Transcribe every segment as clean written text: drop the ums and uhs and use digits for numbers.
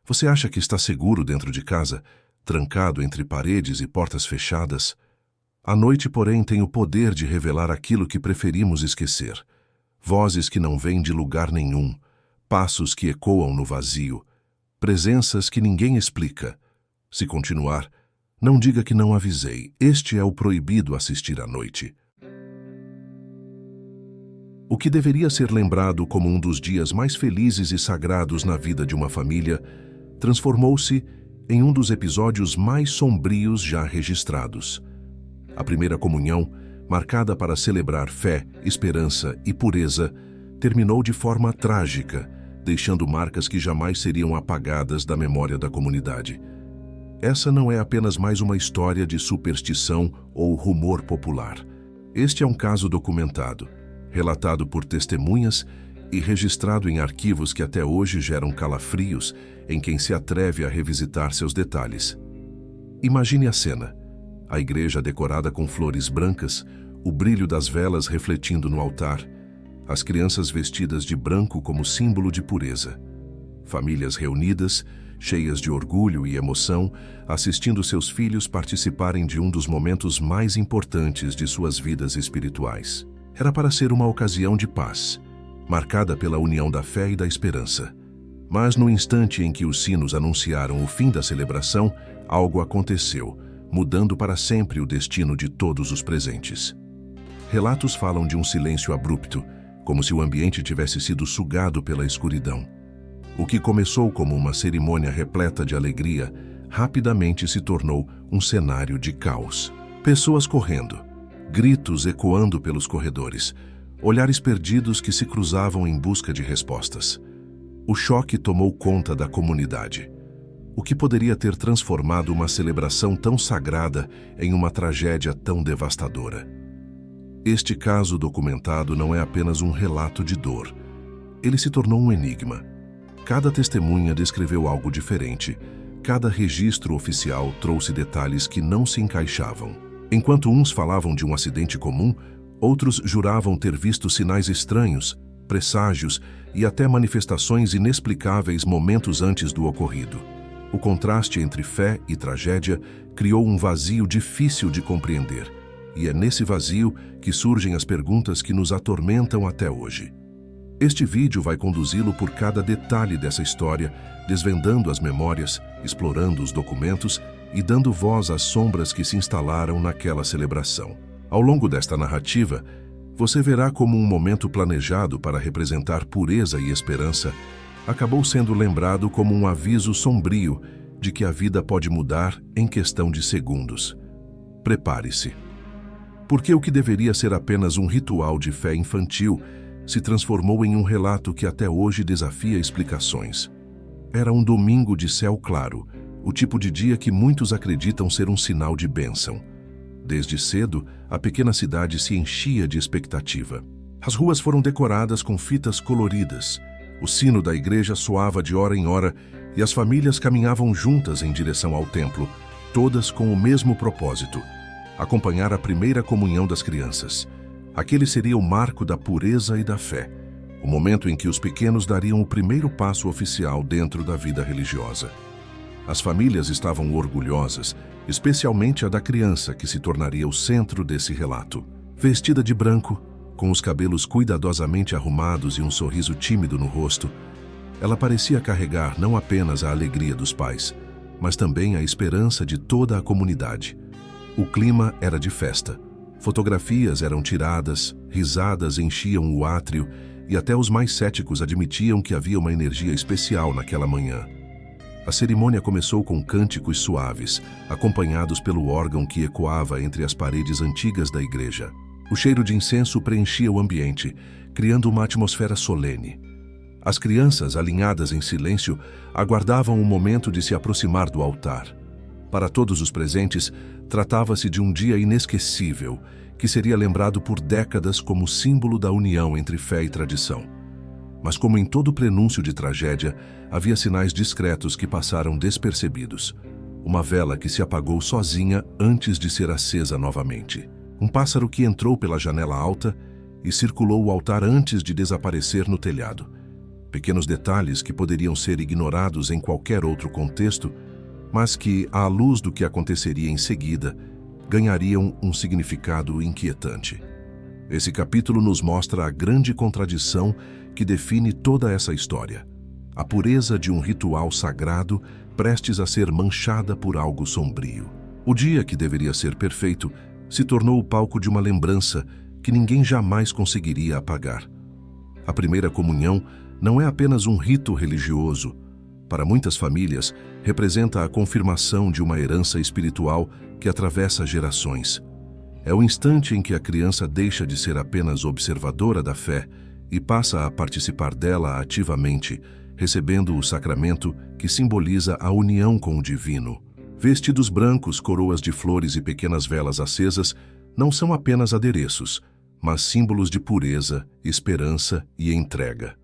Você acha que está seguro dentro de casa, trancado entre paredes e portas fechadas? A noite, porém, tem o poder de revelar aquilo que preferimos esquecer. Vozes que não vêm de lugar nenhum, passos que ecoam no vazio, presenças que ninguém explica. Se continuar, não diga que não avisei. Este é o proibido assistir à noite. O que deveria ser lembrado como um dos dias mais felizes e sagrados na vida de uma família, transformou-se em um dos episódios mais sombrios já registrados. A primeira comunhão, marcada para celebrar fé, esperança e pureza, terminou de forma trágica, deixando marcas que jamais seriam apagadas da memória da comunidade. Essa não é apenas mais uma história de superstição ou rumor popular. Este é um caso documentado, relatado por testemunhas e registrado em arquivos que até hoje geram calafrios em quem se atreve a revisitar seus detalhes. Imagine a cena: a igreja decorada com flores brancas, o brilho das velas refletindo no altar, as crianças vestidas de branco como símbolo de pureza. Famílias reunidas, cheias de orgulho e emoção, assistindo seus filhos participarem de um dos momentos mais importantes de suas vidas espirituais. Era para ser uma ocasião de paz, marcada pela união da fé e da esperança. Mas no instante em que os sinos anunciaram o fim da celebração, algo aconteceu, mudando para sempre o destino de todos os presentes. Relatos falam de um silêncio abrupto, como se o ambiente tivesse sido sugado pela escuridão. O que começou como uma cerimônia repleta de alegria, rapidamente se tornou um cenário de caos. Pessoas correndo, gritos ecoando pelos corredores, olhares perdidos que se cruzavam em busca de respostas. O choque tomou conta da comunidade. O que poderia ter transformado uma celebração tão sagrada em uma tragédia tão devastadora? Este caso documentado não é apenas um relato de dor. Ele se tornou um enigma. Cada testemunha descreveu algo diferente. Cada registro oficial trouxe detalhes que não se encaixavam. Enquanto uns falavam de um acidente comum, outros juravam ter visto sinais estranhos, presságios e até manifestações inexplicáveis momentos antes do ocorrido. O contraste entre fé e tragédia criou um vazio difícil de compreender. E é nesse vazio que surgem as perguntas que nos atormentam até hoje. Este vídeo vai conduzi-lo por cada detalhe dessa história, desvendando as memórias, explorando os documentos e dando voz às sombras que se instalaram naquela celebração. Ao longo desta narrativa, você verá como um momento planejado para representar pureza e esperança acabou sendo lembrado como um aviso sombrio de que a vida pode mudar em questão de segundos. Prepare-se. Porque o que deveria ser apenas um ritual de fé infantil se transformou em um relato que até hoje desafia explicações. Era um domingo de céu claro, o tipo de dia que muitos acreditam ser um sinal de bênção. Desde cedo, a pequena cidade se enchia de expectativa. As ruas foram decoradas com fitas coloridas, o sino da igreja soava de hora em hora e as famílias caminhavam juntas em direção ao templo, todas com o mesmo propósito: acompanhar a primeira comunhão das crianças. Aquele seria o marco da pureza e da fé, o momento em que os pequenos dariam o primeiro passo oficial dentro da vida religiosa. As famílias estavam orgulhosas, especialmente a da criança que se tornaria o centro desse relato. Vestida de branco, com os cabelos cuidadosamente arrumados e um sorriso tímido no rosto, ela parecia carregar não apenas a alegria dos pais, mas também a esperança de toda a comunidade. O clima era de festa. Fotografias eram tiradas, risadas enchiam o átrio e até os mais céticos admitiam que havia uma energia especial naquela manhã. A cerimônia começou com cânticos suaves, acompanhados pelo órgão que ecoava entre as paredes antigas da igreja. O cheiro de incenso preenchia o ambiente, criando uma atmosfera solene. As crianças, alinhadas em silêncio, aguardavam o momento de se aproximar do altar. Para todos os presentes, tratava-se de um dia inesquecível, que seria lembrado por décadas como símbolo da união entre fé e tradição. Mas como em todo prenúncio de tragédia, havia sinais discretos que passaram despercebidos. Uma vela que se apagou sozinha antes de ser acesa novamente. Um pássaro que entrou pela janela alta e circulou o altar antes de desaparecer no telhado. Pequenos detalhes que poderiam ser ignorados em qualquer outro contexto, mas que, à luz do que aconteceria em seguida, ganhariam um significado inquietante. Esse capítulo nos mostra a grande contradição que define toda essa história. A pureza de um ritual sagrado prestes a ser manchada por algo sombrio. O dia que deveria ser perfeito se tornou o palco de uma lembrança que ninguém jamais conseguiria apagar. A primeira comunhão não é apenas um rito religioso. Para muitas famílias, representa a confirmação de uma herança espiritual que atravessa gerações. É o instante em que a criança deixa de ser apenas observadora da fé e passa a participar dela ativamente, recebendo o sacramento que simboliza a união com o divino. Vestidos brancos, coroas de flores e pequenas velas acesas não são apenas adereços, mas símbolos de pureza, esperança e entrega.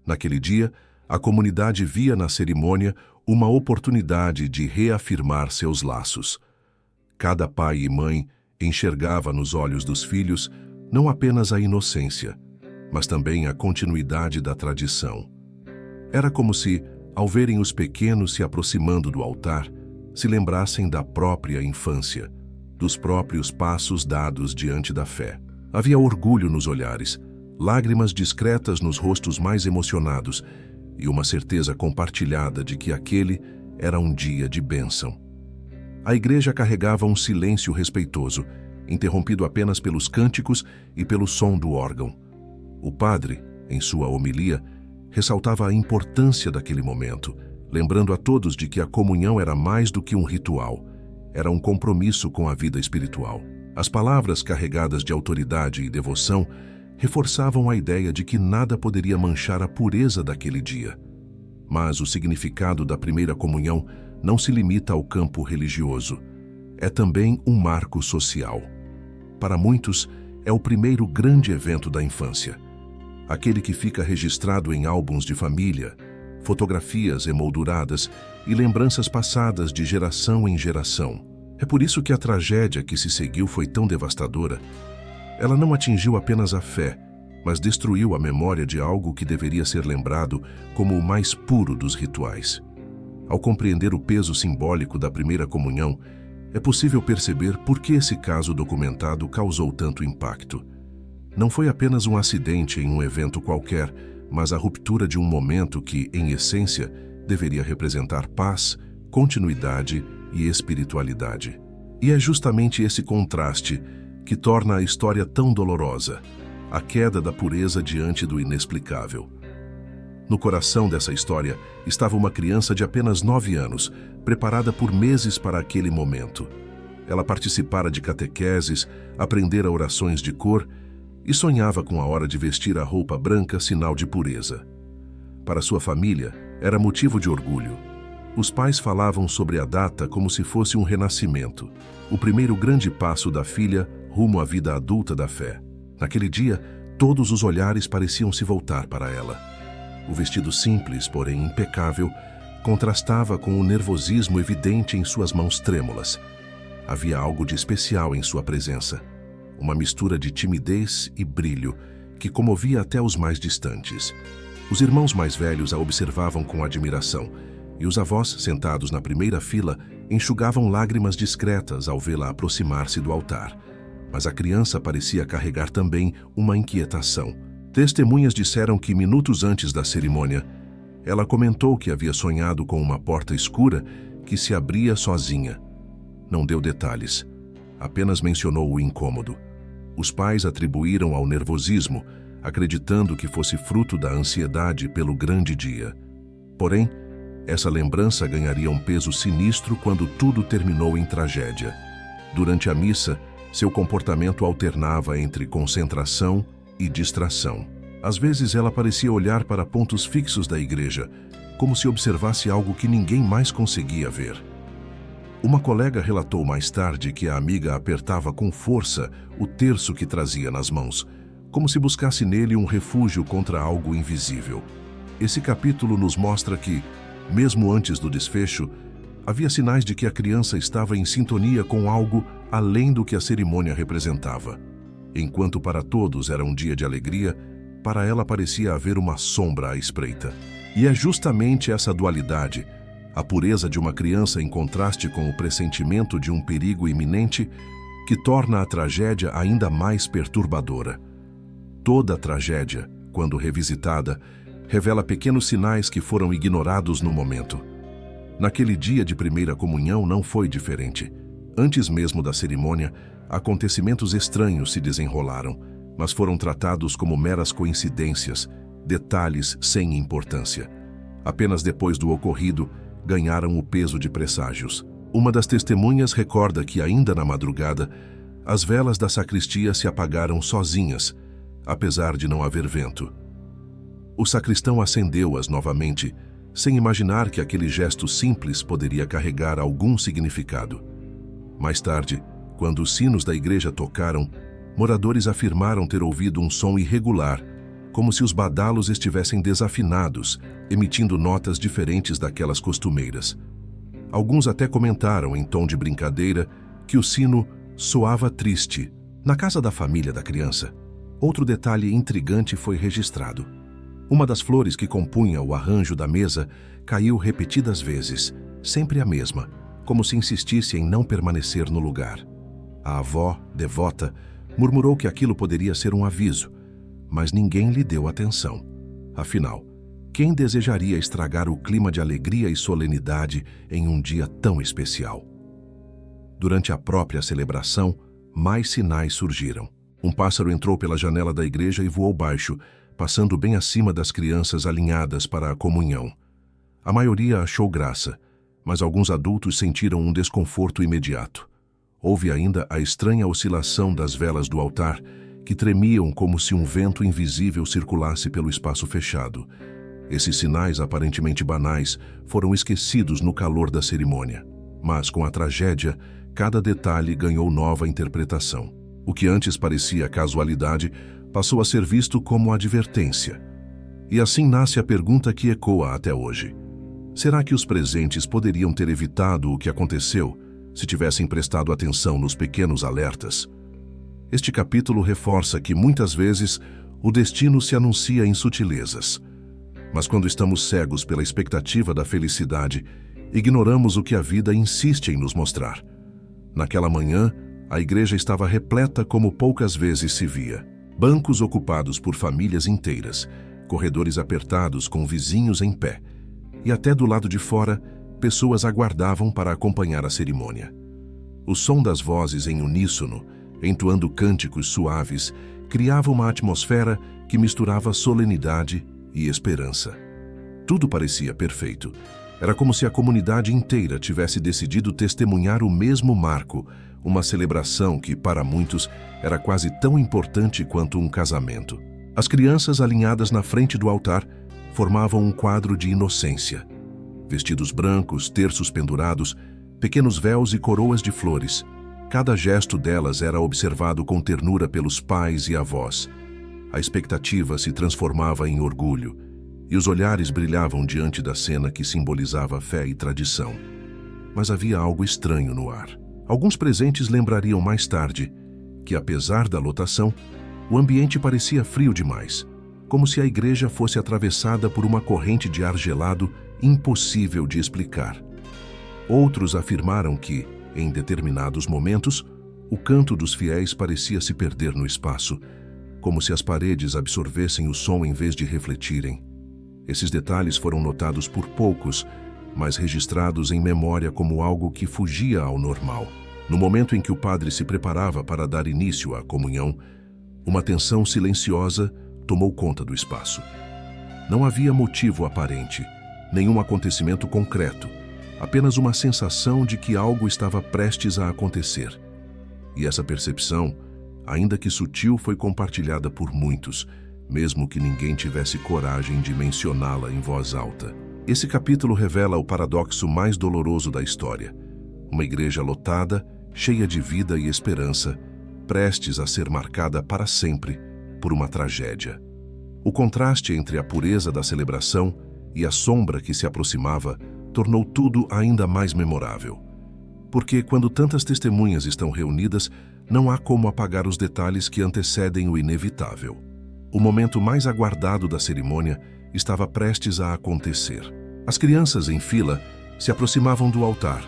Naquele dia, a comunidade via na cerimônia uma oportunidade de reafirmar seus laços. Cada pai e mãe enxergava nos olhos dos filhos não apenas a inocência, mas também a continuidade da tradição. Era como se, ao verem os pequenos se aproximando do altar, se lembrassem da própria infância, dos próprios passos dados diante da fé. Havia orgulho nos olhares, lágrimas discretas nos rostos mais emocionados e uma certeza compartilhada de que aquele era um dia de bênção. A igreja carregava um silêncio respeitoso, interrompido apenas pelos cânticos e pelo som do órgão. O padre, em sua homilia, ressaltava a importância daquele momento, lembrando a todos de que a comunhão era mais do que um ritual, era um compromisso com a vida espiritual. As palavras carregadas de autoridade e devoção reforçavam a ideia de que nada poderia manchar a pureza daquele dia. Mas o significado da primeira comunhão não se limita ao campo religioso. É também um marco social. Para muitos, é o primeiro grande evento da infância. Aquele que fica registrado em álbuns de família, fotografias emolduradas e lembranças passadas de geração em geração. É por isso que a tragédia que se seguiu foi tão devastadora. Ela não atingiu apenas a fé, mas destruiu a memória de algo que deveria ser lembrado como o mais puro dos rituais. Ao compreender o peso simbólico da primeira comunhão, é possível perceber por que esse caso documentado causou tanto impacto. Não foi apenas um acidente em um evento qualquer, mas a ruptura de um momento que, em essência, deveria representar paz, continuidade e espiritualidade. E é justamente esse contraste que torna a história tão dolorosa, a queda da pureza diante do inexplicável. No coração dessa história estava uma criança de apenas 9 anos, preparada por meses para aquele momento. Ela participara de catequeses, aprendera orações de cor e sonhava com a hora de vestir a roupa branca, sinal de pureza. Para sua família, era motivo de orgulho. Os pais falavam sobre a data como se fosse um renascimento, o primeiro grande passo da filha rumo à vida adulta da fé. Naquele dia, todos os olhares pareciam se voltar para ela. O vestido simples, porém impecável, contrastava com o nervosismo evidente em suas mãos trêmulas. Havia algo de especial em sua presença, uma mistura de timidez e brilho que comovia até os mais distantes. Os irmãos mais velhos a observavam com admiração, e os avós, sentados na primeira fila, enxugavam lágrimas discretas ao vê-la aproximar-se do altar. Mas a criança parecia carregar também uma inquietação. Testemunhas disseram que, minutos antes da cerimônia, ela comentou que havia sonhado com uma porta escura que se abria sozinha. Não deu detalhes, apenas mencionou o incômodo. Os pais atribuíram ao nervosismo, acreditando que fosse fruto da ansiedade pelo grande dia. Porém, essa lembrança ganharia um peso sinistro quando tudo terminou em tragédia. Durante a missa, seu comportamento alternava entre concentração e distração. Às vezes ela parecia olhar para pontos fixos da igreja, como se observasse algo que ninguém mais conseguia ver. Uma colega relatou mais tarde que a amiga apertava com força o terço que trazia nas mãos, como se buscasse nele um refúgio contra algo invisível. Esse capítulo nos mostra que, mesmo antes do desfecho, havia sinais de que a criança estava em sintonia com algo além do que a cerimônia representava. Enquanto para todos era um dia de alegria, para ela parecia haver uma sombra à espreita. E é justamente essa dualidade, a pureza de uma criança em contraste com o pressentimento de um perigo iminente, que torna a tragédia ainda mais perturbadora. Toda tragédia, quando revisitada, revela pequenos sinais que foram ignorados no momento. Naquele dia de primeira comunhão não foi diferente. Antes mesmo da cerimônia, acontecimentos estranhos se desenrolaram, mas foram tratados como meras coincidências, detalhes sem importância. Apenas depois do ocorrido, ganharam o peso de presságios. Uma das testemunhas recorda que, ainda na madrugada, as velas da sacristia se apagaram sozinhas, apesar de não haver vento. O sacristão acendeu-as novamente, sem imaginar que aquele gesto simples poderia carregar algum significado. Mais tarde, quando os sinos da igreja tocaram, moradores afirmaram ter ouvido um som irregular, como se os badalos estivessem desafinados, emitindo notas diferentes daquelas costumeiras. Alguns até comentaram, em tom de brincadeira, que o sino soava triste. Na casa da família da criança, outro detalhe intrigante foi registrado. Uma das flores que compunha o arranjo da mesa caiu repetidas vezes, sempre a mesma, como se insistisse em não permanecer no lugar. A avó, devota, murmurou que aquilo poderia ser um aviso, mas ninguém lhe deu atenção. Afinal, quem desejaria estragar o clima de alegria e solenidade em um dia tão especial? Durante a própria celebração, mais sinais surgiram. Um pássaro entrou pela janela da igreja e voou baixo, passando bem acima das crianças alinhadas para a comunhão. A maioria achou graça, mas alguns adultos sentiram um desconforto imediato. Houve ainda a estranha oscilação das velas do altar, que tremiam como se um vento invisível circulasse pelo espaço fechado. Esses sinais aparentemente banais foram esquecidos no calor da cerimônia. Mas, com a tragédia, cada detalhe ganhou nova interpretação. O que antes parecia casualidade passou a ser visto como advertência. E assim nasce a pergunta que ecoa até hoje. Será que os presentes poderiam ter evitado o que aconteceu se tivessem prestado atenção nos pequenos alertas? Este capítulo reforça que, muitas vezes, o destino se anuncia em sutilezas. Mas quando estamos cegos pela expectativa da felicidade, ignoramos o que a vida insiste em nos mostrar. Naquela manhã, a igreja estava repleta como poucas vezes se via. Bancos ocupados por famílias inteiras, corredores apertados com vizinhos em pé, e até do lado de fora, pessoas aguardavam para acompanhar a cerimônia. O som das vozes em uníssono, entoando cânticos suaves, criava uma atmosfera que misturava solenidade e esperança. Tudo parecia perfeito. Era como se a comunidade inteira tivesse decidido testemunhar o mesmo marco, uma celebração que, para muitos, era quase tão importante quanto um casamento. As crianças alinhadas na frente do altar formavam um quadro de inocência. Vestidos brancos, terços pendurados, pequenos véus e coroas de flores. Cada gesto delas era observado com ternura pelos pais e avós. A expectativa se transformava em orgulho, e os olhares brilhavam diante da cena que simbolizava fé e tradição. Mas havia algo estranho no ar. Alguns presentes lembrariam mais tarde que, apesar da lotação, o ambiente parecia frio demais, como se a igreja fosse atravessada por uma corrente de ar gelado impossível de explicar. Outros afirmaram que, em determinados momentos, o canto dos fiéis parecia se perder no espaço, como se as paredes absorvessem o som em vez de refletirem. Esses detalhes foram notados por poucos, mas registrados em memória como algo que fugia ao normal. No momento em que o padre se preparava para dar início à comunhão, uma tensão silenciosa tomou conta do espaço. Não havia motivo aparente, nenhum acontecimento concreto, apenas uma sensação de que algo estava prestes a acontecer. E essa percepção, ainda que sutil, foi compartilhada por muitos, mesmo que ninguém tivesse coragem de mencioná-la em voz alta. Esse capítulo revela o paradoxo mais doloroso da história. Uma igreja lotada, cheia de vida e esperança, prestes a ser marcada para sempre por uma tragédia. O contraste entre a pureza da celebração e a sombra que se aproximava tornou tudo ainda mais memorável. Porque, quando tantas testemunhas estão reunidas, não há como apagar os detalhes que antecedem o inevitável. O momento mais aguardado da cerimônia estava prestes a acontecer. As crianças em fila se aproximavam do altar,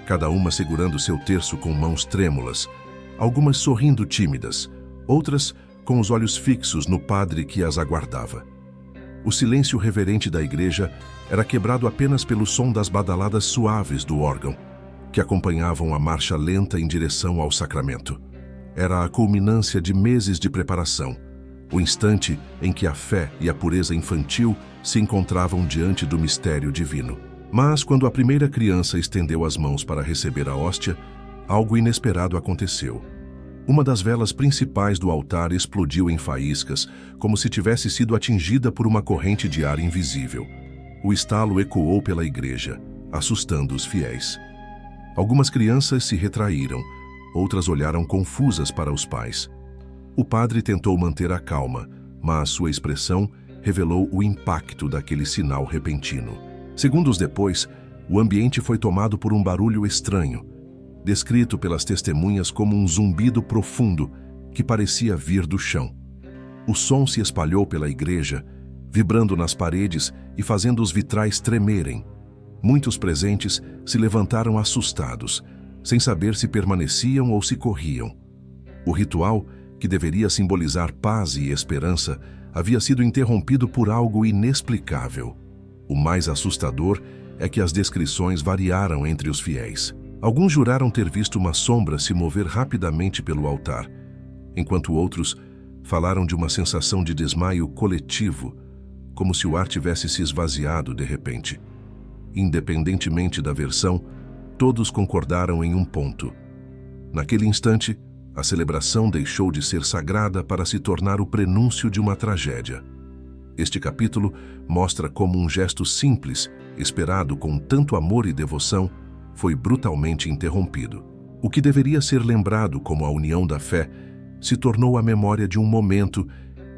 cada uma segurando seu terço com mãos trêmulas, algumas sorrindo tímidas, outras com os olhos fixos no padre que as aguardava. O silêncio reverente da igreja era quebrado apenas pelo som das badaladas suaves do órgão, que acompanhavam a marcha lenta em direção ao sacramento. Era a culminância de meses de preparação, o instante em que a fé e a pureza infantil se encontravam diante do mistério divino. Mas, quando a primeira criança estendeu as mãos para receber a hóstia, algo inesperado aconteceu. Uma das velas principais do altar explodiu em faíscas, como se tivesse sido atingida por uma corrente de ar invisível. O estalo ecoou pela igreja, assustando os fiéis. Algumas crianças se retraíram, outras olharam confusas para os pais. O padre tentou manter a calma, mas sua expressão revelou o impacto daquele sinal repentino. Segundos depois, o ambiente foi tomado por um barulho estranho, descrito pelas testemunhas como um zumbido profundo que parecia vir do chão. O som se espalhou pela igreja, vibrando nas paredes e fazendo os vitrais tremerem. Muitos presentes se levantaram assustados, sem saber se permaneciam ou se corriam. O ritual, que deveria simbolizar paz e esperança, havia sido interrompido por algo inexplicável. O mais assustador é que as descrições variaram entre os fiéis. Alguns juraram ter visto uma sombra se mover rapidamente pelo altar, enquanto outros falaram de uma sensação de desmaio coletivo, como se o ar tivesse se esvaziado de repente. Independentemente da versão, todos concordaram em um ponto. Naquele instante, a celebração deixou de ser sagrada para se tornar o prenúncio de uma tragédia. Este capítulo mostra como um gesto simples, esperado com tanto amor e devoção, foi brutalmente interrompido. O que deveria ser lembrado como a união da fé se tornou a memória de um momento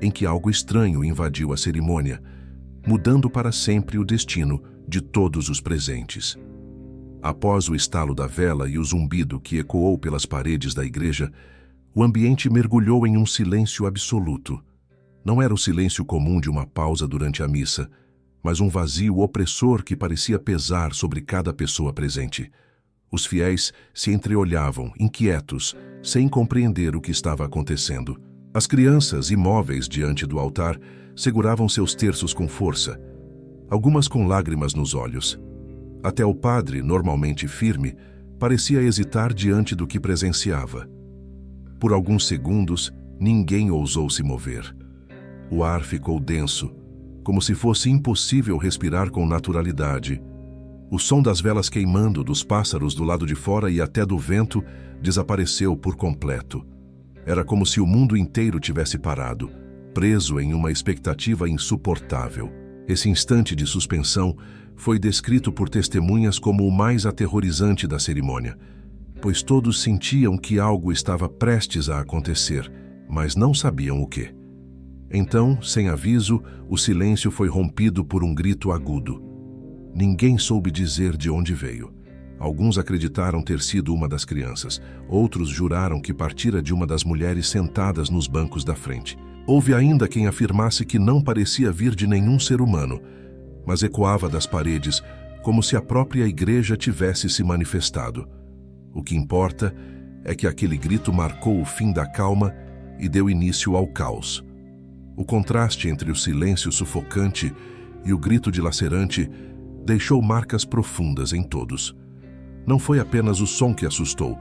em que algo estranho invadiu a cerimônia, mudando para sempre o destino de todos os presentes. Após o estalo da vela e o zumbido que ecoou pelas paredes da igreja, o ambiente mergulhou em um silêncio absoluto. Não era o silêncio comum de uma pausa durante a missa, mas um vazio opressor que parecia pesar sobre cada pessoa presente. Os fiéis se entreolhavam, inquietos, sem compreender o que estava acontecendo. As crianças, imóveis diante do altar, seguravam seus terços com força, algumas com lágrimas nos olhos. Até o padre, normalmente firme, parecia hesitar diante do que presenciava. Por alguns segundos, ninguém ousou se mover. O ar ficou denso, como se fosse impossível respirar com naturalidade. O som das velas queimando, dos pássaros do lado de fora e até do vento desapareceu por completo. Era como se o mundo inteiro tivesse parado, preso em uma expectativa insuportável. Esse instante de suspensão foi descrito por testemunhas como o mais aterrorizante da cerimônia, pois todos sentiam que algo estava prestes a acontecer, mas não sabiam o quê. Então, sem aviso, o silêncio foi rompido por um grito agudo. Ninguém soube dizer de onde veio. Alguns acreditaram ter sido uma das crianças, outros juraram que partira de uma das mulheres sentadas nos bancos da frente. Houve ainda quem afirmasse que não parecia vir de nenhum ser humano, mas ecoava das paredes como se a própria igreja tivesse se manifestado. O que importa é que aquele grito marcou o fim da calma e deu início ao caos. O contraste entre o silêncio sufocante e o grito dilacerante deixou marcas profundas em todos. Não foi apenas o som que assustou,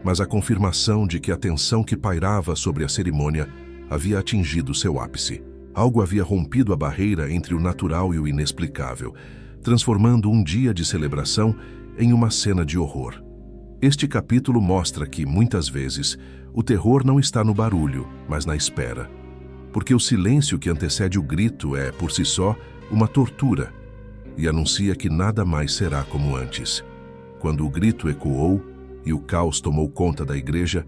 mas a confirmação de que a tensão que pairava sobre a cerimônia havia atingido seu ápice. Algo havia rompido a barreira entre o natural e o inexplicável, transformando um dia de celebração em uma cena de horror. Este capítulo mostra que, muitas vezes, o terror não está no barulho, mas na espera. Porque o silêncio que antecede o grito é, por si só, uma tortura, e anuncia que nada mais será como antes. Quando o grito ecoou e o caos tomou conta da igreja,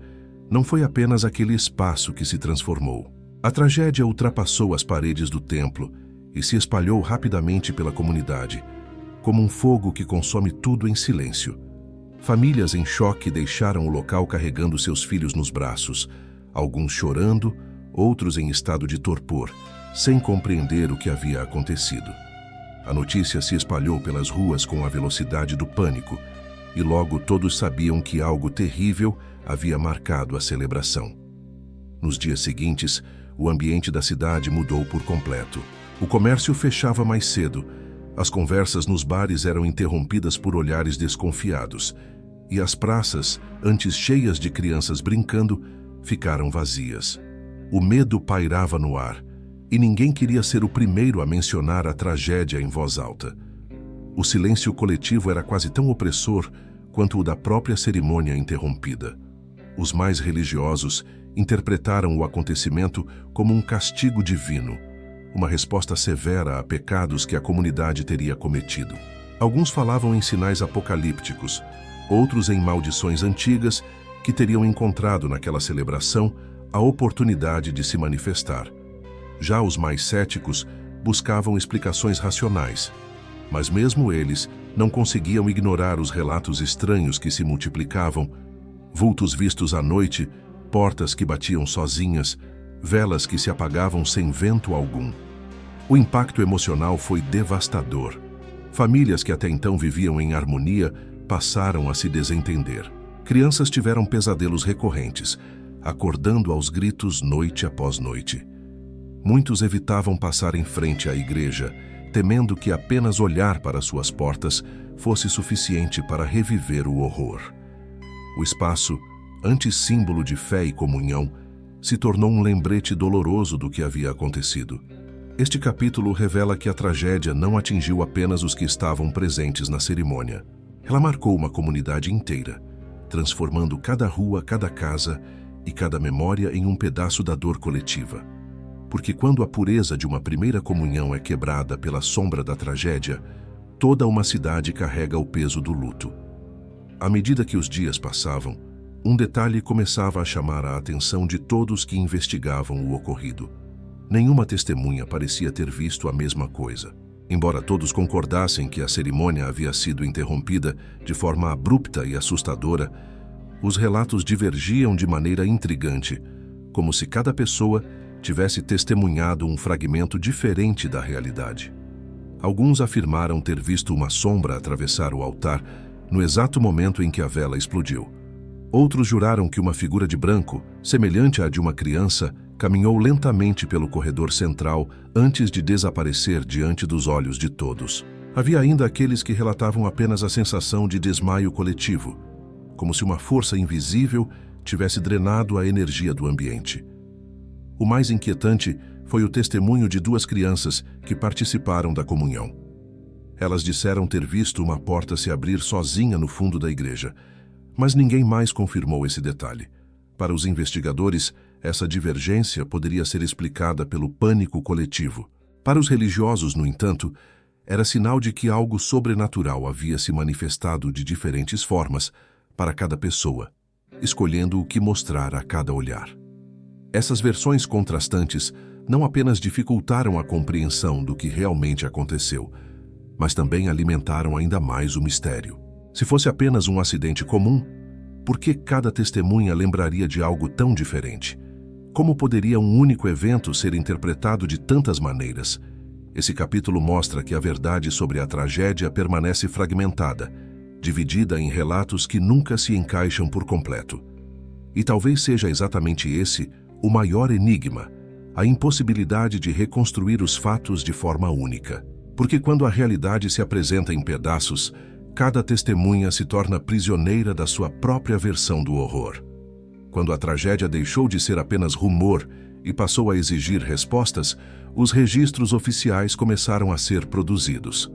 não foi apenas aquele espaço que se transformou. A tragédia ultrapassou as paredes do templo e se espalhou rapidamente pela comunidade, como um fogo que consome tudo em silêncio. Famílias em choque deixaram o local carregando seus filhos nos braços, alguns chorando, outros em estado de torpor, sem compreender o que havia acontecido. A notícia se espalhou pelas ruas com a velocidade do pânico, e logo todos sabiam que algo terrível havia marcado a celebração. Nos dias seguintes, o ambiente da cidade mudou por completo. O comércio fechava mais cedo, as conversas nos bares eram interrompidas por olhares desconfiados, e as praças, antes cheias de crianças brincando, ficaram vazias. O medo pairava no ar, e ninguém queria ser o primeiro a mencionar a tragédia em voz alta. O silêncio coletivo era quase tão opressor quanto o da própria cerimônia interrompida. Os mais religiosos interpretaram o acontecimento como um castigo divino, uma resposta severa a pecados que a comunidade teria cometido. Alguns falavam em sinais apocalípticos, outros em maldições antigas que teriam encontrado naquela celebração a oportunidade de se manifestar. Já os mais céticos buscavam explicações racionais, mas mesmo eles não conseguiam ignorar os relatos estranhos que se multiplicavam: vultos vistos à noite, portas que batiam sozinhas, velas que se apagavam sem vento algum. O impacto emocional foi devastador. Famílias que até então viviam em harmonia passaram a se desentender. Crianças tiveram pesadelos recorrentes, acordando aos gritos noite após noite. Muitos evitavam passar em frente à igreja, temendo que apenas olhar para suas portas fosse suficiente para reviver o horror. O espaço, antes símbolo de fé e comunhão, se tornou um lembrete doloroso do que havia acontecido. Este capítulo revela que a tragédia não atingiu apenas os que estavam presentes na cerimônia. Ela marcou uma comunidade inteira, transformando cada rua, cada casa e cada memória em um pedaço da dor coletiva. Porque quando a pureza de uma primeira comunhão é quebrada pela sombra da tragédia, toda uma cidade carrega o peso do luto. À medida que os dias passavam, um detalhe começava a chamar a atenção de todos que investigavam o ocorrido. Nenhuma testemunha parecia ter visto a mesma coisa. Embora todos concordassem que a cerimônia havia sido interrompida de forma abrupta e assustadora, os relatos divergiam de maneira intrigante, como se cada pessoa tivesse testemunhado um fragmento diferente da realidade. Alguns afirmaram ter visto uma sombra atravessar o altar no exato momento em que a vela explodiu. Outros juraram que uma figura de branco, semelhante à de uma criança, caminhou lentamente pelo corredor central antes de desaparecer diante dos olhos de todos. Havia ainda aqueles que relatavam apenas a sensação de desmaio coletivo, como se uma força invisível tivesse drenado a energia do ambiente. O mais inquietante foi o testemunho de duas crianças que participaram da comunhão. Elas disseram ter visto uma porta se abrir sozinha no fundo da igreja, mas ninguém mais confirmou esse detalhe. Para os investigadores, essa divergência poderia ser explicada pelo pânico coletivo. Para os religiosos, no entanto, era sinal de que algo sobrenatural havia se manifestado de diferentes formas para cada pessoa, escolhendo o que mostrar a cada olhar. Essas versões contrastantes não apenas dificultaram a compreensão do que realmente aconteceu, mas também alimentaram ainda mais o mistério. Se fosse apenas um acidente comum, por que cada testemunha lembraria de algo tão diferente? Como poderia um único evento ser interpretado de tantas maneiras? Esse capítulo mostra que a verdade sobre a tragédia permanece fragmentada, dividida em relatos que nunca se encaixam por completo. E talvez seja exatamente esse o maior enigma, a impossibilidade de reconstruir os fatos de forma única. Porque quando a realidade se apresenta em pedaços, cada testemunha se torna prisioneira da sua própria versão do horror. Quando a tragédia deixou de ser apenas rumor e passou a exigir respostas, os registros oficiais começaram a ser produzidos.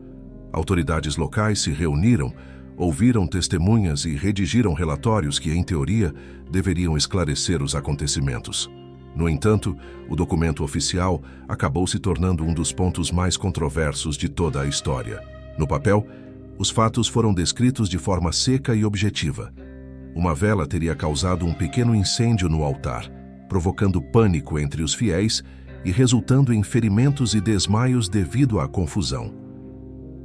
Autoridades locais se reuniram, ouviram testemunhas e redigiram relatórios que, em teoria, deveriam esclarecer os acontecimentos. No entanto, o documento oficial acabou se tornando um dos pontos mais controversos de toda a história. No papel, os fatos foram descritos de forma seca e objetiva. Uma vela teria causado um pequeno incêndio no altar, provocando pânico entre os fiéis e resultando em ferimentos e desmaios devido à confusão.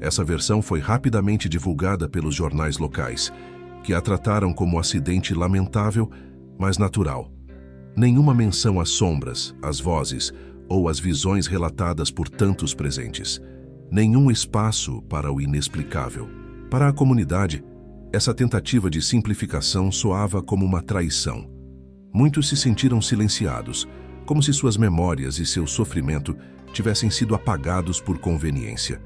Essa versão foi rapidamente divulgada pelos jornais locais, que a trataram como um acidente lamentável, mas natural. Nenhuma menção às sombras, às vozes ou às visões relatadas por tantos presentes. Nenhum espaço para o inexplicável. Para a comunidade, essa tentativa de simplificação soava como uma traição. Muitos se sentiram silenciados, como se suas memórias e seu sofrimento tivessem sido apagados por conveniência.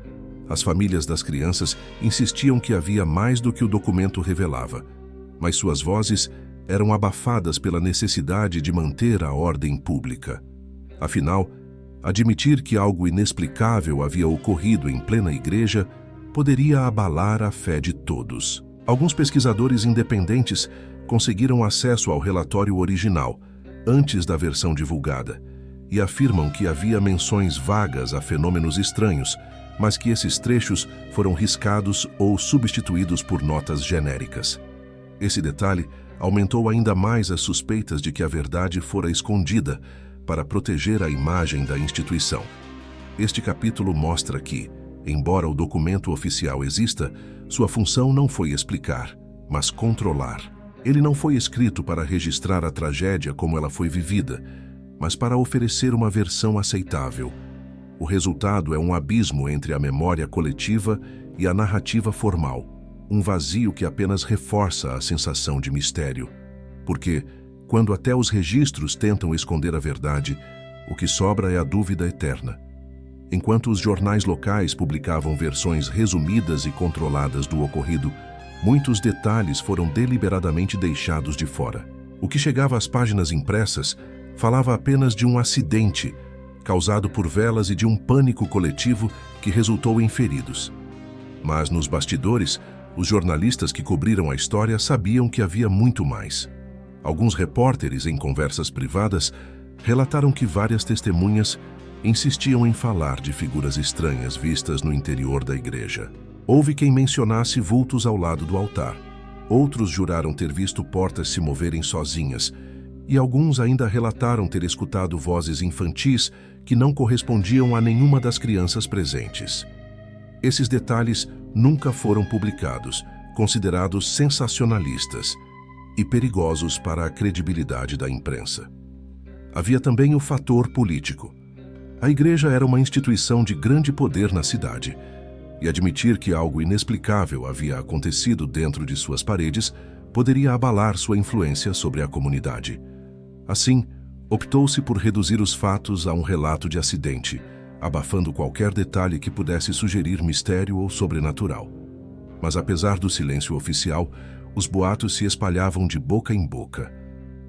As famílias das crianças insistiam que havia mais do que o documento revelava, mas suas vozes eram abafadas pela necessidade de manter a ordem pública. Afinal, admitir que algo inexplicável havia ocorrido em plena igreja poderia abalar a fé de todos. Alguns pesquisadores independentes conseguiram acesso ao relatório original, antes da versão divulgada, e afirmam que havia menções vagas a fenômenos estranhos, mas que esses trechos foram riscados ou substituídos por notas genéricas. Esse detalhe aumentou ainda mais as suspeitas de que a verdade fora escondida para proteger a imagem da instituição. Este capítulo mostra que, embora o documento oficial exista, sua função não foi explicar, mas controlar. Ele não foi escrito para registrar a tragédia como ela foi vivida, mas para oferecer uma versão aceitável. O resultado é um abismo entre a memória coletiva e a narrativa formal, um vazio que apenas reforça a sensação de mistério. Porque, quando até os registros tentam esconder a verdade, o que sobra é a dúvida eterna. Enquanto os jornais locais publicavam versões resumidas e controladas do ocorrido, muitos detalhes foram deliberadamente deixados de fora. O que chegava às páginas impressas falava apenas de um acidente causado por velas e de um pânico coletivo que resultou em feridos. Mas nos bastidores, os jornalistas que cobriram a história sabiam que havia muito mais. Alguns repórteres, em conversas privadas, relataram que várias testemunhas insistiam em falar de figuras estranhas vistas no interior da igreja. Houve quem mencionasse vultos ao lado do altar. Outros juraram ter visto portas se moverem sozinhas, e alguns ainda relataram ter escutado vozes infantis que não correspondiam a nenhuma das crianças presentes. Esses detalhes nunca foram publicados, considerados sensacionalistas e perigosos para a credibilidade da imprensa. Havia também o fator político. A igreja era uma instituição de grande poder na cidade, e admitir que algo inexplicável havia acontecido dentro de suas paredes poderia abalar sua influência sobre a comunidade. Assim, optou-se por reduzir os fatos a um relato de acidente, abafando qualquer detalhe que pudesse sugerir mistério ou sobrenatural. Mas apesar do silêncio oficial, os boatos se espalhavam de boca em boca.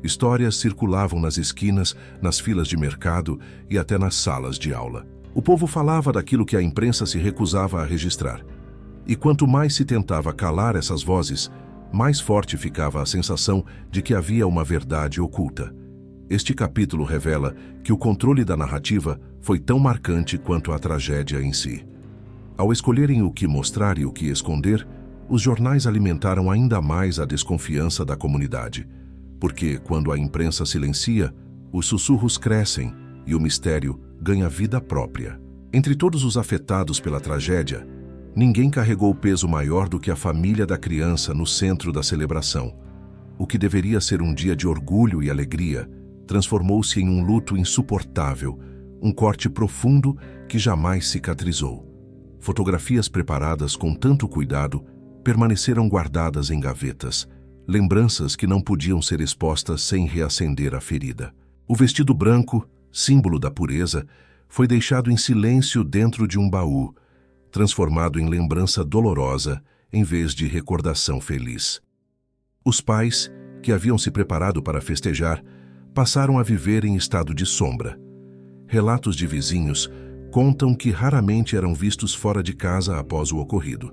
Histórias circulavam nas esquinas, nas filas de mercado e até nas salas de aula. O povo falava daquilo que a imprensa se recusava a registrar. E quanto mais se tentava calar essas vozes, mais forte ficava a sensação de que havia uma verdade oculta. Este capítulo revela que o controle da narrativa foi tão marcante quanto a tragédia em si. Ao escolherem o que mostrar e o que esconder, os jornais alimentaram ainda mais a desconfiança da comunidade. Porque, quando a imprensa silencia, os sussurros crescem e o mistério ganha vida própria. Entre todos os afetados pela tragédia, ninguém carregou peso maior do que a família da criança no centro da celebração. O que deveria ser um dia de orgulho e alegria transformou-se em um luto insuportável, um corte profundo que jamais cicatrizou. Fotografias preparadas com tanto cuidado permaneceram guardadas em gavetas, lembranças que não podiam ser expostas sem reacender a ferida. O vestido branco, símbolo da pureza, foi deixado em silêncio dentro de um baú, transformado em lembrança dolorosa em vez de recordação feliz. Os pais, que haviam se preparado para festejar, passaram a viver em estado de sombra. Relatos de vizinhos contam que raramente eram vistos fora de casa após o ocorrido.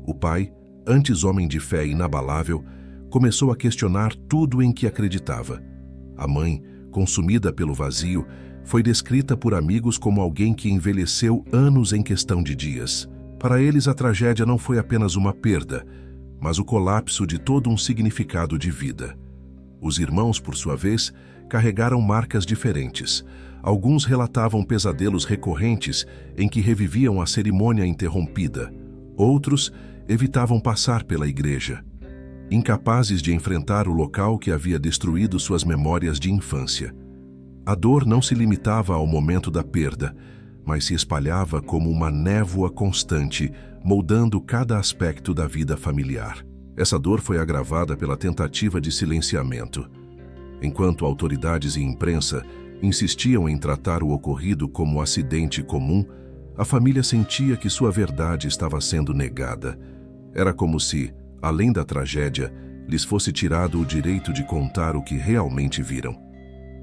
O pai, antes homem de fé inabalável, começou a questionar tudo em que acreditava. A mãe, consumida pelo vazio, foi descrita por amigos como alguém que envelheceu anos em questão de dias. Para eles, a tragédia não foi apenas uma perda, mas o colapso de todo um significado de vida. Os irmãos, por sua vez, carregaram marcas diferentes. Alguns relatavam pesadelos recorrentes em que reviviam a cerimônia interrompida. Outros evitavam passar pela igreja. incapazes de enfrentar o local que havia destruído suas memórias de infância. A dor não se limitava ao momento da perda, mas se espalhava como uma névoa constante, moldando cada aspecto da vida familiar. Essa dor foi agravada pela tentativa de silenciamento. Enquanto autoridades e imprensa insistiam em tratar o ocorrido como acidente comum, a família sentia que sua verdade estava sendo negada. Era como se, além da tragédia, lhes fosse tirado o direito de contar o que realmente viram.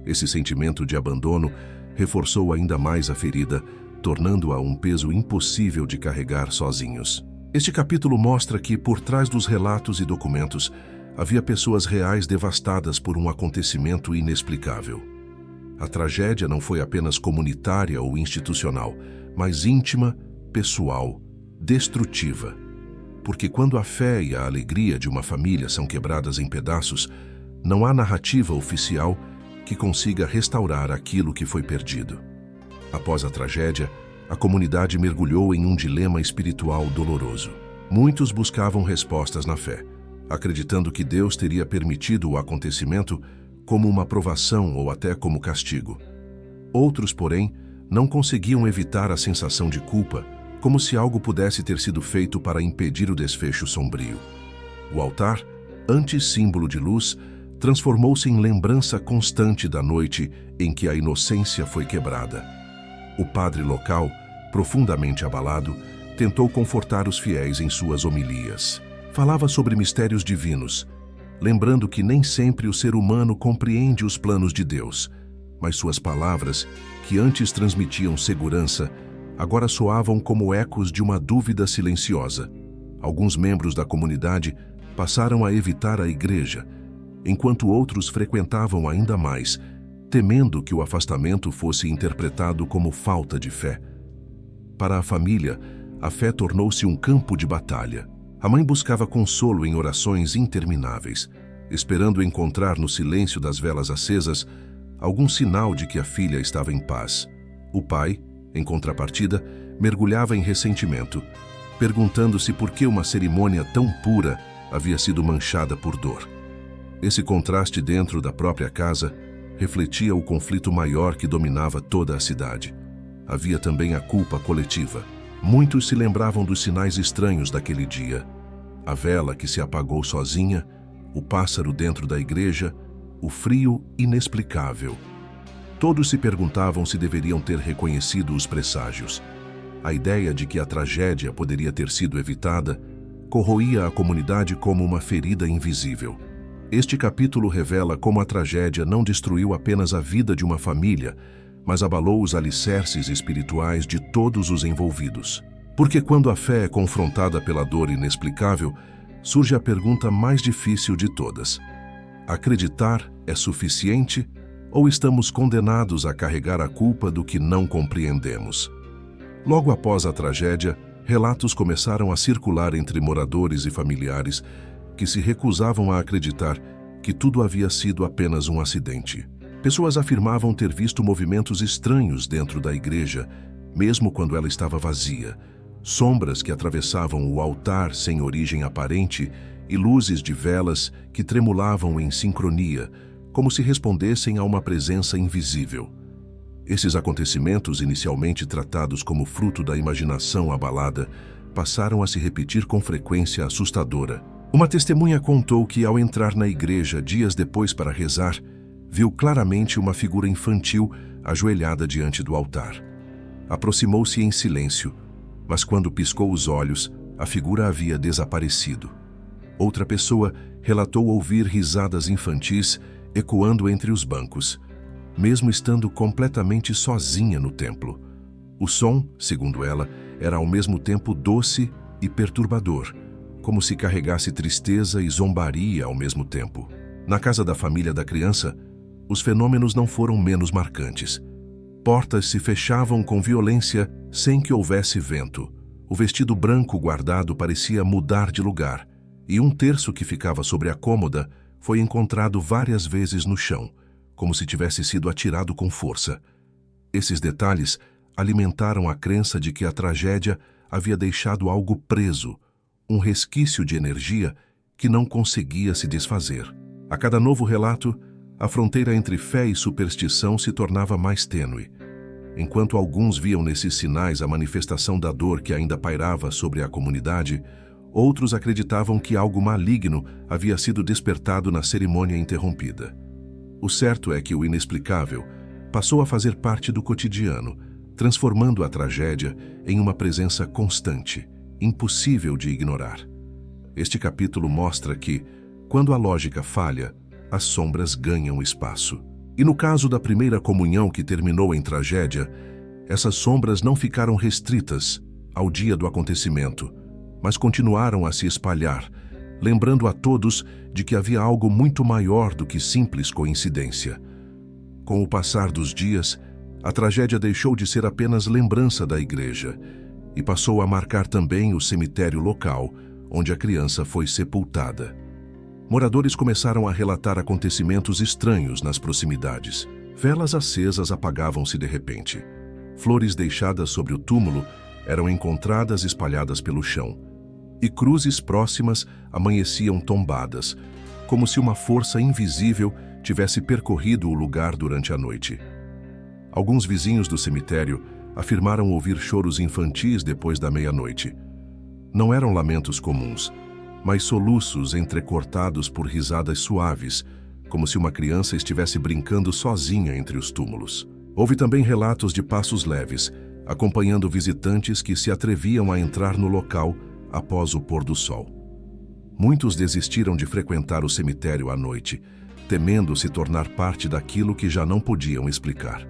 Esse sentimento de abandono reforçou ainda mais a ferida, tornando-a um peso impossível de carregar sozinhos. Este capítulo mostra que, por trás dos relatos e documentos, havia pessoas reais devastadas por um acontecimento inexplicável. A tragédia não foi apenas comunitária ou institucional, mas íntima, pessoal, destrutiva. Porque quando a fé e a alegria de uma família são quebradas em pedaços, não há narrativa oficial que consiga restaurar aquilo que foi perdido. Após a tragédia, a comunidade mergulhou em um dilema espiritual doloroso. Muitos buscavam respostas na fé, acreditando que Deus teria permitido o acontecimento como uma provação ou até como castigo. Outros, porém, não conseguiam evitar a sensação de culpa, como se algo pudesse ter sido feito para impedir o desfecho sombrio. O altar, antes símbolo de luz, transformou-se em lembrança constante da noite em que a inocência foi quebrada. O padre local, profundamente abalado, tentou confortar os fiéis em suas homilias. Falava sobre mistérios divinos, lembrando que nem sempre o ser humano compreende os planos de Deus, mas suas palavras, que antes transmitiam segurança, agora soavam como ecos de uma dúvida silenciosa. Alguns membros da comunidade passaram a evitar a igreja, enquanto outros frequentavam ainda mais, temendo que o afastamento fosse interpretado como falta de fé. Para a família, a fé tornou-se um campo de batalha. A mãe buscava consolo em orações intermináveis, esperando encontrar no silêncio das velas acesas algum sinal de que a filha estava em paz. O pai, em contrapartida, mergulhava em ressentimento, perguntando-se por que uma cerimônia tão pura havia sido manchada por dor. Esse contraste dentro da própria casa refletia o conflito maior que dominava toda a cidade. Havia também a culpa coletiva. Muitos se lembravam dos sinais estranhos daquele dia. A vela que se apagou sozinha, o pássaro dentro da igreja, o frio inexplicável. Todos se perguntavam se deveriam ter reconhecido os presságios. A ideia de que a tragédia poderia ter sido evitada corroía a comunidade como uma ferida invisível. Este capítulo revela como a tragédia não destruiu apenas a vida de uma família, mas abalou os alicerces espirituais de todos os envolvidos. Porque quando a fé é confrontada pela dor inexplicável, surge a pergunta mais difícil de todas. Acreditar é suficiente ou estamos condenados a carregar a culpa do que não compreendemos? Logo após a tragédia, relatos começaram a circular entre moradores e familiares que se recusavam a acreditar que tudo havia sido apenas um acidente. Pessoas afirmavam ter visto movimentos estranhos dentro da igreja, mesmo quando ela estava vazia, sombras que atravessavam o altar sem origem aparente e luzes de velas que tremulavam em sincronia, como se respondessem a uma presença invisível. Esses acontecimentos, inicialmente tratados como fruto da imaginação abalada, passaram a se repetir com frequência assustadora. Uma testemunha contou que, ao entrar na igreja dias depois para rezar, viu claramente uma figura infantil ajoelhada diante do altar. Aproximou-se em silêncio, mas quando piscou os olhos, a figura havia desaparecido. Outra pessoa relatou ouvir risadas infantis ecoando entre os bancos, mesmo estando completamente sozinha no templo. O som, segundo ela, era ao mesmo tempo doce e perturbador, como se carregasse tristeza e zombaria ao mesmo tempo. Na casa da família da criança, os fenômenos não foram menos marcantes. Portas se fechavam com violência sem que houvesse vento. O vestido branco guardado parecia mudar de lugar, e um terço que ficava sobre a cômoda foi encontrado várias vezes no chão, como se tivesse sido atirado com força. Esses detalhes alimentaram a crença de que a tragédia havia deixado algo preso, um resquício de energia que não conseguia se desfazer. A cada novo relato, a fronteira entre fé e superstição se tornava mais tênue. Enquanto alguns viam nesses sinais a manifestação da dor que ainda pairava sobre a comunidade, outros acreditavam que algo maligno havia sido despertado na cerimônia interrompida. O certo é que o inexplicável passou a fazer parte do cotidiano, transformando a tragédia em uma presença constante, impossível de ignorar. Este capítulo mostra que, quando a lógica falha, as sombras ganham espaço. E no caso da primeira comunhão que terminou em tragédia, essas sombras não ficaram restritas ao dia do acontecimento, mas continuaram a se espalhar, lembrando a todos de que havia algo muito maior do que simples coincidência. Com o passar dos dias, a tragédia deixou de ser apenas lembrança da igreja e passou a marcar também o cemitério local onde a criança foi sepultada. Moradores começaram a relatar acontecimentos estranhos nas proximidades. Velas acesas apagavam-se de repente. Flores deixadas sobre o túmulo eram encontradas espalhadas pelo chão. E cruzes próximas amanheciam tombadas, como se uma força invisível tivesse percorrido o lugar durante a noite. Alguns vizinhos do cemitério afirmaram ouvir choros infantis depois da meia-noite. Não eram lamentos comuns, mas soluços entrecortados por risadas suaves, como se uma criança estivesse brincando sozinha entre os túmulos. Houve também relatos de passos leves, acompanhando visitantes que se atreviam a entrar no local após o pôr do sol. Muitos desistiram de frequentar o cemitério à noite, temendo se tornar parte daquilo que já não podiam explicar.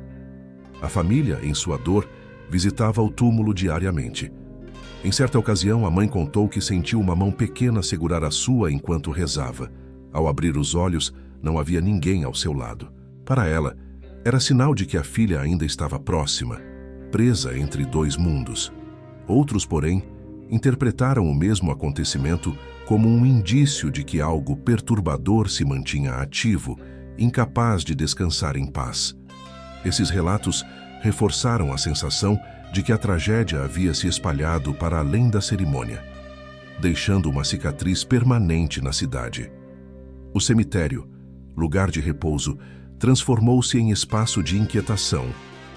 A família, em sua dor, visitava o túmulo diariamente. Em certa ocasião, a mãe contou que sentiu uma mão pequena segurar a sua enquanto rezava. Ao abrir os olhos, não havia ninguém ao seu lado. Para ela, era sinal de que a filha ainda estava próxima, presa entre dois mundos. Outros, porém, interpretaram o mesmo acontecimento como um indício de que algo perturbador se mantinha ativo, incapaz de descansar em paz. Esses relatos reforçaram a sensação de que a tragédia havia se espalhado para além da cerimônia, deixando uma cicatriz permanente na cidade. O cemitério, lugar de repouso, transformou-se em espaço de inquietação,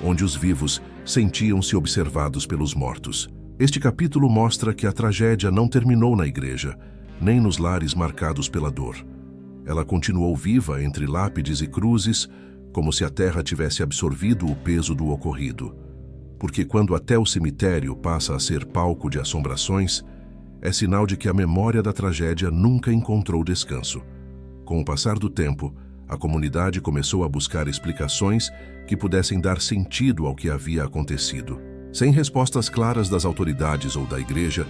onde os vivos sentiam-se observados pelos mortos. Este capítulo mostra que a tragédia não terminou na igreja, nem nos lares marcados pela dor. Ela continuou viva entre lápides e cruzes, como se a terra tivesse absorvido o peso do ocorrido. Porque quando até o cemitério passa a ser palco de assombrações, é sinal de que a memória da tragédia nunca encontrou descanso. Com o passar do tempo, a comunidade começou a buscar explicações que pudessem dar sentido ao que havia acontecido. Sem respostas claras das autoridades ou da igreja,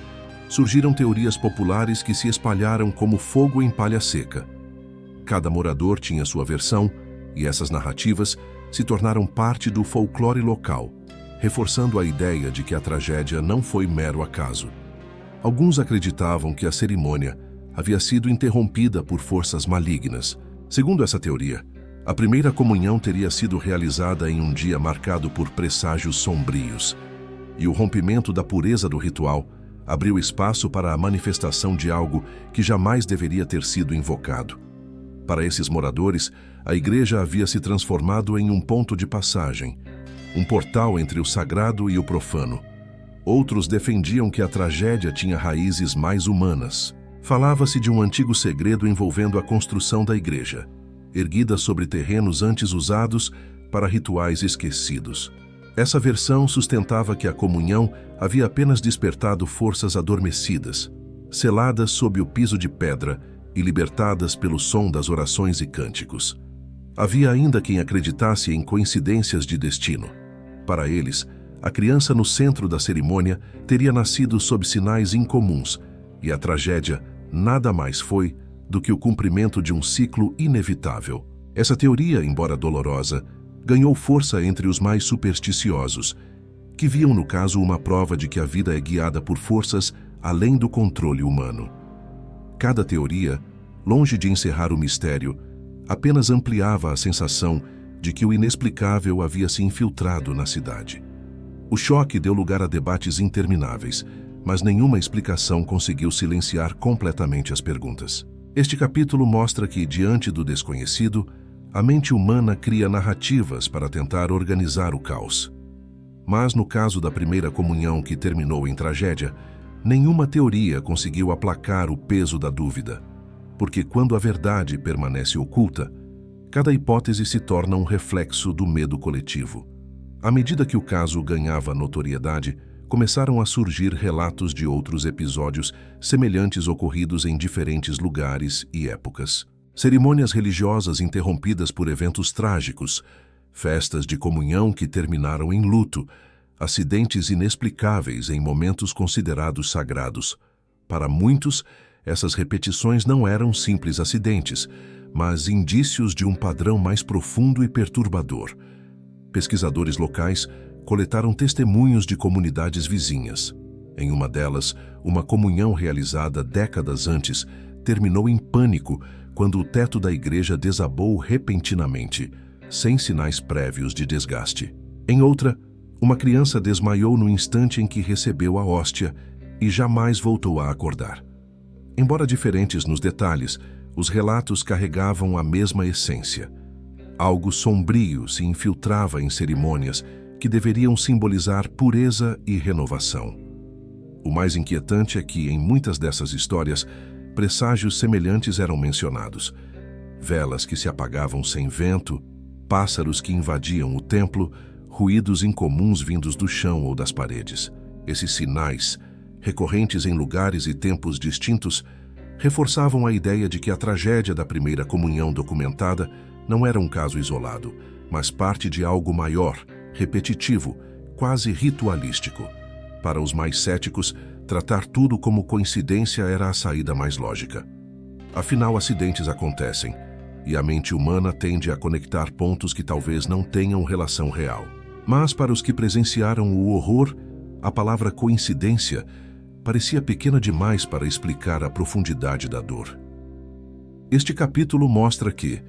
surgiram teorias populares que se espalharam como fogo em palha seca. Cada morador tinha sua versão, e essas narrativas se tornaram parte do folclore local, reforçando a ideia de que a tragédia não foi mero acaso. Alguns acreditavam que a cerimônia havia sido interrompida por forças malignas. Segundo essa teoria, a primeira comunhão teria sido realizada em um dia marcado por presságios sombrios, e o rompimento da pureza do ritual abriu espaço para a manifestação de algo que jamais deveria ter sido invocado. Para esses moradores, a igreja havia se transformado em um ponto de passagem, um portal entre o sagrado e o profano. Outros defendiam que a tragédia tinha raízes mais humanas. Falava-se de um antigo segredo envolvendo a construção da igreja, erguida sobre terrenos antes usados para rituais esquecidos. Essa versão sustentava que a comunhão havia apenas despertado forças adormecidas, seladas sob o piso de pedra e libertadas pelo som das orações e cânticos. Havia ainda quem acreditasse em coincidências de destino. Para eles, a criança no centro da cerimônia teria nascido sob sinais incomuns, e a tragédia nada mais foi do que o cumprimento de um ciclo inevitável. Essa teoria, embora dolorosa, ganhou força entre os mais supersticiosos, que viam no caso uma prova de que a vida é guiada por forças além do controle humano. Cada teoria, longe de encerrar o mistério, apenas ampliava a sensação de que o inexplicável havia se infiltrado na cidade. O choque deu lugar a debates intermináveis, mas nenhuma explicação conseguiu silenciar completamente as perguntas. Este capítulo mostra que, diante do desconhecido, a mente humana cria narrativas para tentar organizar o caos. Mas no caso da primeira comunhão que terminou em tragédia, nenhuma teoria conseguiu aplacar o peso da dúvida, porque quando a verdade permanece oculta, cada hipótese se torna um reflexo do medo coletivo. À medida que o caso ganhava notoriedade, começaram a surgir relatos de outros episódios semelhantes ocorridos em diferentes lugares e épocas. Cerimônias religiosas interrompidas por eventos trágicos, festas de comunhão que terminaram em luto, acidentes inexplicáveis em momentos considerados sagrados. Para muitos, essas repetições não eram simples acidentes, mas indícios de um padrão mais profundo e perturbador. Pesquisadores locais coletaram testemunhos de comunidades vizinhas. Em uma delas, uma comunhão realizada décadas antes terminou em pânico quando o teto da igreja desabou repentinamente, sem sinais prévios de desgaste. Em outra, uma criança desmaiou no instante em que recebeu a hóstia e jamais voltou a acordar. Embora diferentes nos detalhes, os relatos carregavam a mesma essência. Algo sombrio se infiltrava em cerimônias que deveriam simbolizar pureza e renovação. O mais inquietante é que, em muitas dessas histórias, presságios semelhantes eram mencionados. Velas que se apagavam sem vento, pássaros que invadiam o templo, ruídos incomuns vindos do chão ou das paredes. Esses sinais, recorrentes em lugares e tempos distintos, reforçavam a ideia de que a tragédia da primeira comunhão documentada não era um caso isolado, mas parte de algo maior, repetitivo, quase ritualístico. Para os mais céticos, tratar tudo como coincidência era a saída mais lógica. Afinal, acidentes acontecem, e a mente humana tende a conectar pontos que talvez não tenham relação real. Mas para os que presenciaram o horror, a palavra coincidência parecia pequena demais para explicar a profundidade da dor. Este capítulo mostra que,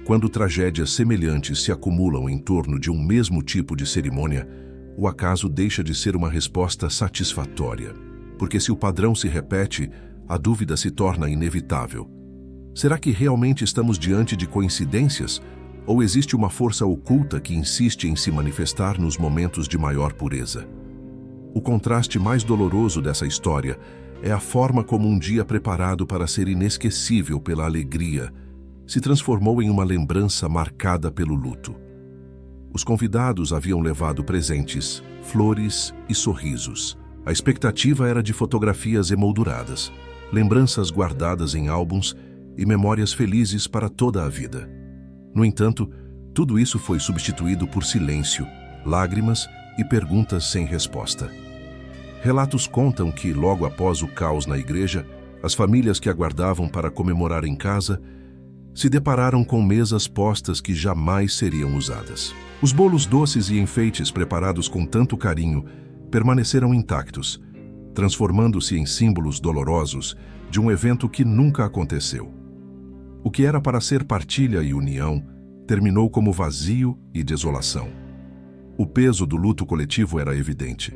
quando tragédias semelhantes se acumulam em torno de um mesmo tipo de cerimônia, o acaso deixa de ser uma resposta satisfatória. Porque se o padrão se repete, a dúvida se torna inevitável. Será que realmente estamos diante de coincidências? Ou existe uma força oculta que insiste em se manifestar nos momentos de maior pureza? O contraste mais doloroso dessa história é a forma como um dia preparado para ser inesquecível pela alegria se transformou em uma lembrança marcada pelo luto. Os convidados haviam levado presentes, flores e sorrisos. A expectativa era de fotografias emolduradas, lembranças guardadas em álbuns e memórias felizes para toda a vida. No entanto, tudo isso foi substituído por silêncio, lágrimas e perguntas sem resposta. Relatos contam que, logo após o caos na igreja, as famílias que aguardavam para comemorar em casa se depararam com mesas postas que jamais seriam usadas. Os bolos doces e enfeites preparados com tanto carinho permaneceram intactos, transformando-se em símbolos dolorosos de um evento que nunca aconteceu. O que era para ser partilha e união terminou como vazio e desolação. O peso do luto coletivo era evidente.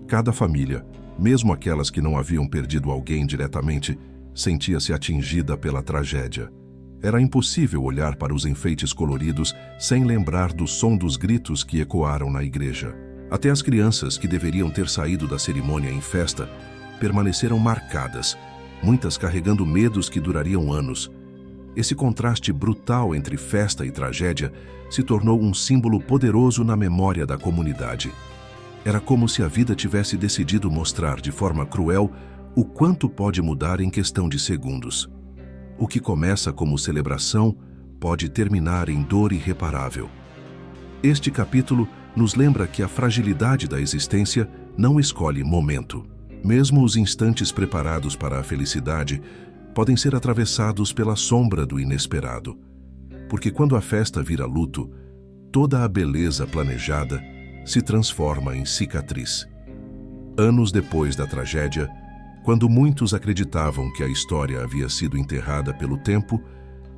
Cada família, mesmo aquelas que não haviam perdido alguém diretamente, sentia-se atingida pela tragédia. Era impossível olhar para os enfeites coloridos sem lembrar do som dos gritos que ecoaram na igreja. Até as crianças, que deveriam ter saído da cerimônia em festa, permaneceram marcadas, muitas carregando medos que durariam anos. Esse contraste brutal entre festa e tragédia se tornou um símbolo poderoso na memória da comunidade. Era como se a vida tivesse decidido mostrar de forma cruel o quanto pode mudar em questão de segundos. O que começa como celebração pode terminar em dor irreparável. Este capítulo nos lembra que a fragilidade da existência não escolhe momento. Mesmo os instantes preparados para a felicidade podem ser atravessados pela sombra do inesperado. Porque quando a festa vira luto, toda a beleza planejada se transforma em cicatriz. Anos depois da tragédia, quando muitos acreditavam que a história havia sido enterrada pelo tempo,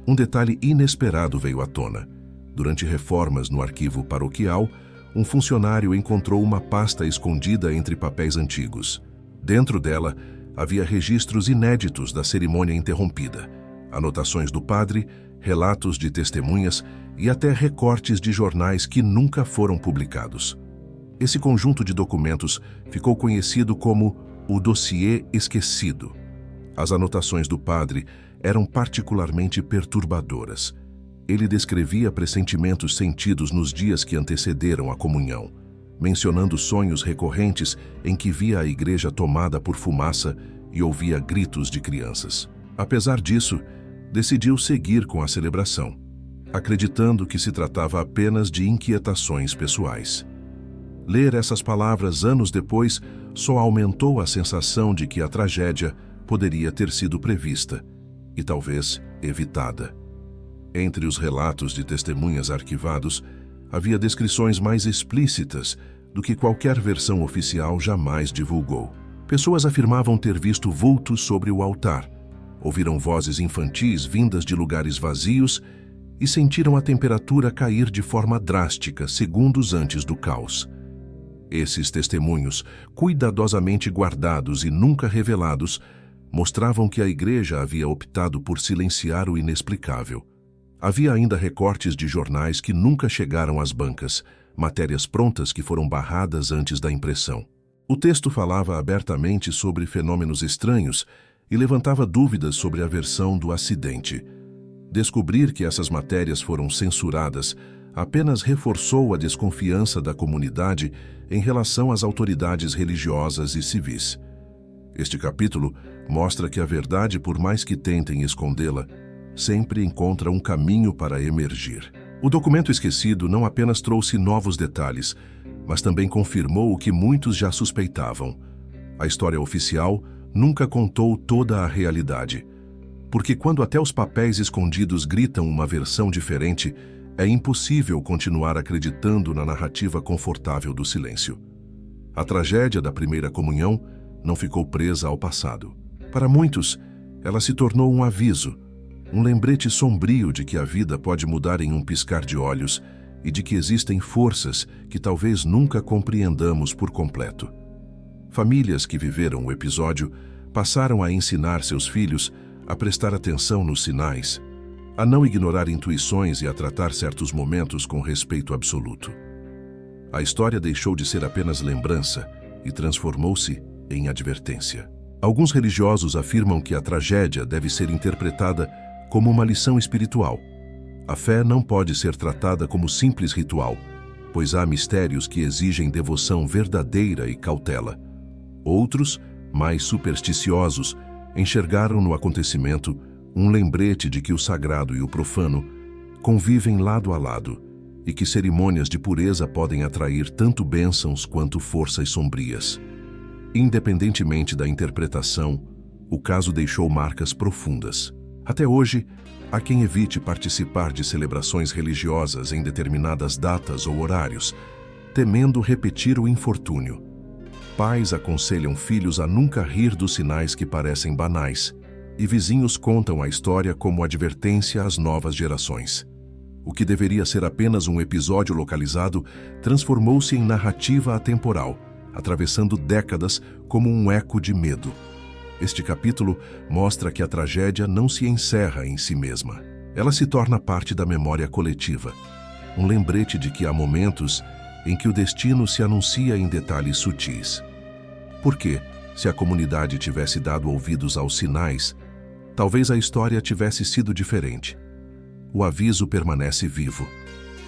um detalhe inesperado veio à tona. Durante reformas no arquivo paroquial, um funcionário encontrou uma pasta escondida entre papéis antigos. Dentro dela, havia registros inéditos da cerimônia interrompida, anotações do padre, relatos de testemunhas e até recortes de jornais que nunca foram publicados. Esse conjunto de documentos ficou conhecido como o Dossiê Esquecido. As anotações do padre eram particularmente perturbadoras. Ele descrevia pressentimentos sentidos nos dias que antecederam a comunhão, mencionando sonhos recorrentes em que via a igreja tomada por fumaça e ouvia gritos de crianças. Apesar disso, decidiu seguir com a celebração, acreditando que se tratava apenas de inquietações pessoais. Ler essas palavras anos depois só aumentou a sensação de que a tragédia poderia ter sido prevista e talvez evitada. Entre os relatos de testemunhas arquivados, havia descrições mais explícitas do que qualquer versão oficial jamais divulgou. Pessoas afirmavam ter visto vultos sobre o altar, ouviram vozes infantis vindas de lugares vazios e sentiram a temperatura cair de forma drástica segundos antes do caos. Esses testemunhos, cuidadosamente guardados e nunca revelados, mostravam que a igreja havia optado por silenciar o inexplicável. Havia ainda recortes de jornais que nunca chegaram às bancas, matérias prontas que foram barradas antes da impressão. O texto falava abertamente sobre fenômenos estranhos e levantava dúvidas sobre a versão do acidente. Descobrir que essas matérias foram censuradas apenas reforçou a desconfiança da comunidade em relação às autoridades religiosas e civis. Este capítulo mostra que a verdade, por mais que tentem escondê-la, sempre encontra um caminho para emergir. O documento esquecido não apenas trouxe novos detalhes, mas também confirmou o que muitos já suspeitavam. A história oficial nunca contou toda a realidade, porque quando até os papéis escondidos gritam uma versão diferente, é impossível continuar acreditando na narrativa confortável do silêncio. A tragédia da primeira comunhão não ficou presa ao passado. Para muitos, ela se tornou um aviso, um lembrete sombrio de que a vida pode mudar em um piscar de olhos e de que existem forças que talvez nunca compreendamos por completo. Famílias que viveram o episódio passaram a ensinar seus filhos a prestar atenção nos sinais, a não ignorar intuições e a tratar certos momentos com respeito absoluto. A história deixou de ser apenas lembrança e transformou-se em advertência. Alguns religiosos afirmam que a tragédia deve ser interpretada como uma lição espiritual. A fé não pode ser tratada como simples ritual, pois há mistérios que exigem devoção verdadeira e cautela. Outros, mais supersticiosos, enxergaram no acontecimento um lembrete de que o sagrado e o profano convivem lado a lado e que cerimônias de pureza podem atrair tanto bênçãos quanto forças sombrias. Independentemente da interpretação, o caso deixou marcas profundas. Até hoje, há quem evite participar de celebrações religiosas em determinadas datas ou horários, temendo repetir o infortúnio. Pais aconselham filhos a nunca rir dos sinais que parecem banais, e vizinhos contam a história como advertência às novas gerações. O que deveria ser apenas um episódio localizado transformou-se em narrativa atemporal, atravessando décadas como um eco de medo. Este capítulo mostra que a tragédia não se encerra em si mesma. Ela se torna parte da memória coletiva, um lembrete de que há momentos em que o destino se anuncia em detalhes sutis. Porque, se a comunidade tivesse dado ouvidos aos sinais, talvez a história tivesse sido diferente. O aviso permanece vivo.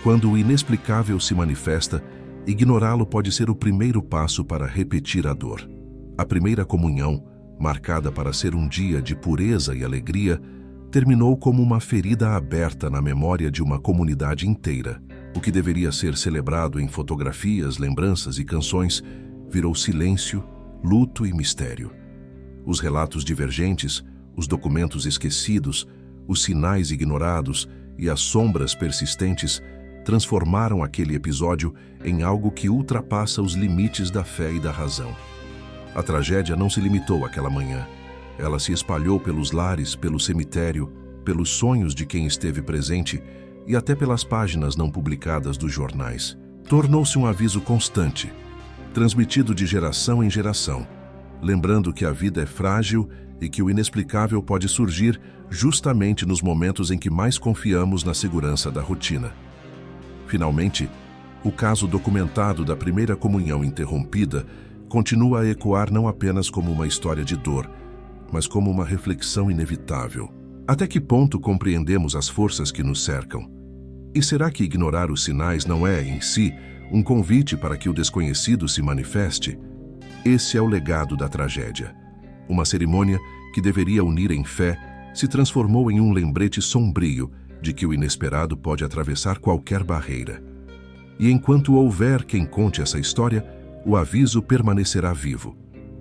Quando o inexplicável se manifesta, ignorá-lo pode ser o primeiro passo para repetir a dor. A primeira comunhão, marcada para ser um dia de pureza e alegria, terminou como uma ferida aberta na memória de uma comunidade inteira. O que deveria ser celebrado em fotografias, lembranças e canções virou silêncio, luto e mistério. Os relatos divergentes, os documentos esquecidos, os sinais ignorados e as sombras persistentes transformaram aquele episódio em algo que ultrapassa os limites da fé e da razão. A tragédia não se limitou àquela manhã. Ela se espalhou pelos lares, pelo cemitério, pelos sonhos de quem esteve presente e até pelas páginas não publicadas dos jornais. Tornou-se um aviso constante, transmitido de geração em geração, lembrando que a vida é frágil e que o inexplicável pode surgir justamente nos momentos em que mais confiamos na segurança da rotina. Finalmente, o caso documentado da primeira comunhão interrompida continua a ecoar não apenas como uma história de dor, mas como uma reflexão inevitável. Até que ponto compreendemos as forças que nos cercam? E será que ignorar os sinais não é, em si, um convite para que o desconhecido se manifeste? Esse é o legado da tragédia. Uma cerimônia que deveria unir em fé se transformou em um lembrete sombrio de que o inesperado pode atravessar qualquer barreira. E enquanto houver quem conte essa história, o aviso permanecerá vivo.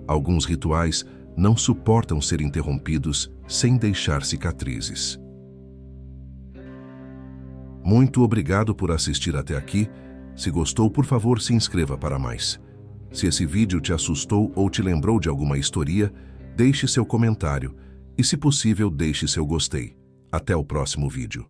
Alguns rituais não suportam ser interrompidos sem deixar cicatrizes. Muito obrigado por assistir até aqui. Se gostou, por favor, se inscreva para mais. Se esse vídeo te assustou ou te lembrou de alguma história, deixe seu comentário e, se possível, deixe seu gostei. Até o próximo vídeo.